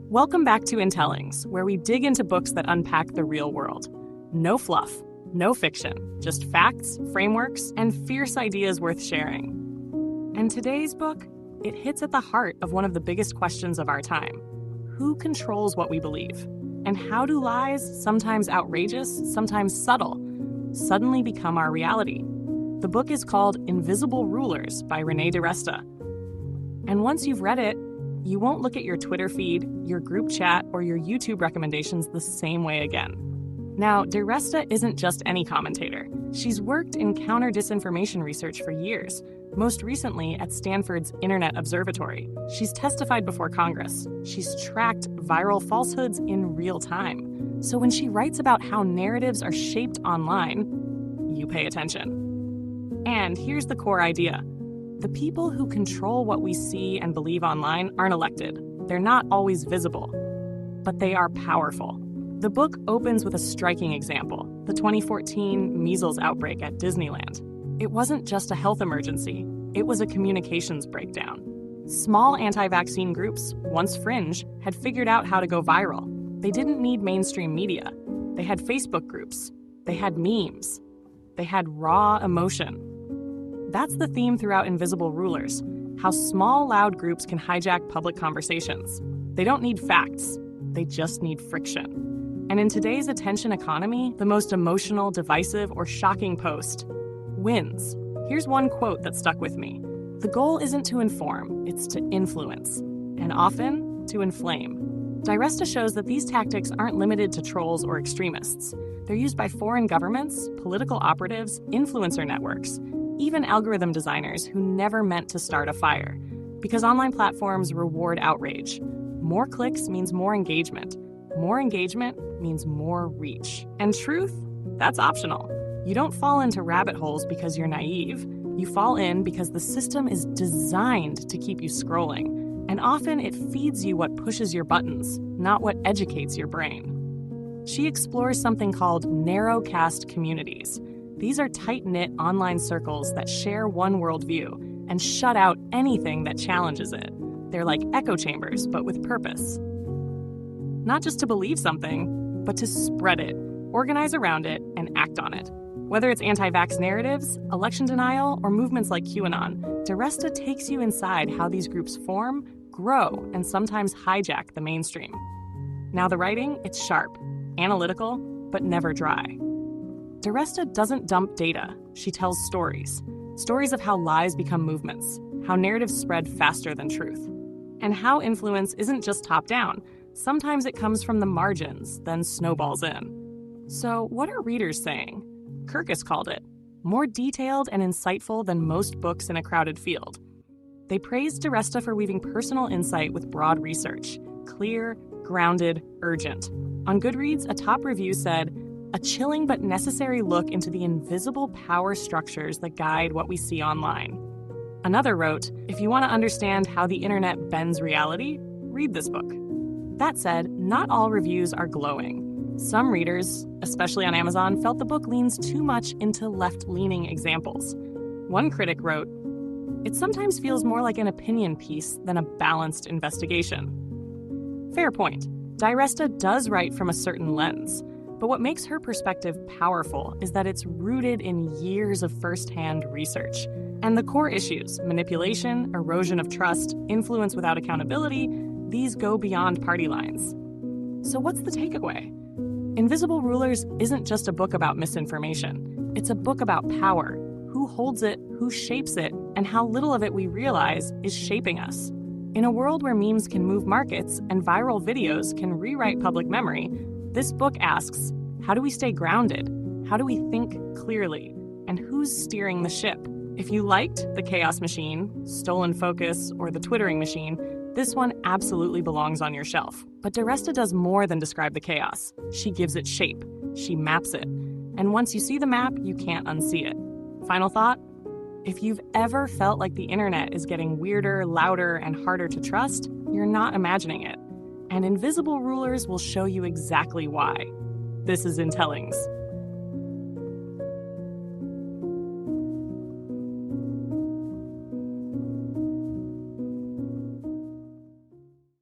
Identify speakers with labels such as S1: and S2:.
S1: Welcome back to Intellings, where we dig into books that unpack the real world. No fluff, no fiction, just facts, frameworks, and fierce ideas worth sharing. And today's book, it hits at the heart of one of the biggest questions of our time. Who controls what we believe? And how do lies, sometimes outrageous, sometimes subtle, suddenly become our reality? The book is called Invisible Rulers by Renée DiResta. And once you've read it, you won't look at your Twitter feed, your group chat, or your YouTube recommendations the same way again. Now, DiResta isn't just any commentator. She's worked in counter-disinformation research for years, most recently at Stanford's Internet Observatory. She's testified before Congress. She's tracked viral falsehoods in real time. So when she writes about how narratives are shaped online, you pay attention. And here's the core idea. The people who control what we see and believe online aren't elected. They're not always visible, but they are powerful. The book opens with a striking example, the 2014 measles outbreak at Disneyland. It wasn't just a health emergency, it was a communications breakdown. Small anti-vaccine groups, once fringe, had figured out how to go viral. They didn't need mainstream media. They had Facebook groups. They had memes. They had raw emotion. That's the theme throughout Invisible Rulers, how small, loud groups can hijack public conversations. They don't need facts, they just need friction. And in today's attention economy, the most emotional, divisive, or shocking post wins. Here's one quote that stuck with me. The goal isn't to inform, it's to influence, and often to inflame. DiResta shows that these tactics aren't limited to trolls or extremists. They're used by foreign governments, political operatives, influencer networks, even algorithm designers who never meant to start a fire. Because online platforms reward outrage. More clicks means more engagement. More engagement means more reach. And truth? That's optional. You don't fall into rabbit holes because you're naive. You fall in because the system is designed to keep you scrolling. And often it feeds you what pushes your buttons, not what educates your brain. She explores something called narrowcast communities. These are tight-knit online circles that share one worldview and shut out anything that challenges it. They're like echo chambers, but with purpose. Not just to believe something, but to spread it, organize around it, and act on it. Whether it's anti-vax narratives, election denial, or movements like QAnon, DiResta takes you inside how these groups form, grow, and sometimes hijack the mainstream. Now the writing, it's sharp, analytical, but never dry. DiResta doesn't dump data, she tells stories. Stories of how lies become movements, how narratives spread faster than truth, and how influence isn't just top-down. Sometimes it comes from the margins, then snowballs in. So what are readers saying? Kirkus called it, more detailed and insightful than most books in a crowded field. They praised DiResta for weaving personal insight with broad research, clear, grounded, urgent. On Goodreads, a top review said, a chilling but necessary look into the invisible power structures that guide what we see online. Another wrote, if you want to understand how the internet bends reality, read this book. That said, not all reviews are glowing. Some readers, especially on Amazon, felt the book leans too much into left-leaning examples. One critic wrote, it sometimes feels more like an opinion piece than a balanced investigation. Fair point. DiResta does write from a certain lens. But what makes her perspective powerful is that it's rooted in years of firsthand research. And the core issues, manipulation, erosion of trust, influence without accountability, these go beyond party lines. So what's the takeaway? Invisible Rulers isn't just a book about misinformation. It's a book about power, who holds it, who shapes it, and how little of it we realize is shaping us. In a world where memes can move markets and viral videos can rewrite public memory, this book asks, how do we stay grounded? How do we think clearly? And who's steering the ship? If you liked The Chaos Machine, Stolen Focus, or The Twittering Machine, this one absolutely belongs on your shelf. But DiResta does more than describe the chaos. She gives it shape. She maps it. And once you see the map, you can't unsee it. Final thought? If you've ever felt like the internet is getting weirder, louder, and harder to trust, you're not imagining it. And Invisible Rulers will show you exactly why. This is Intellings.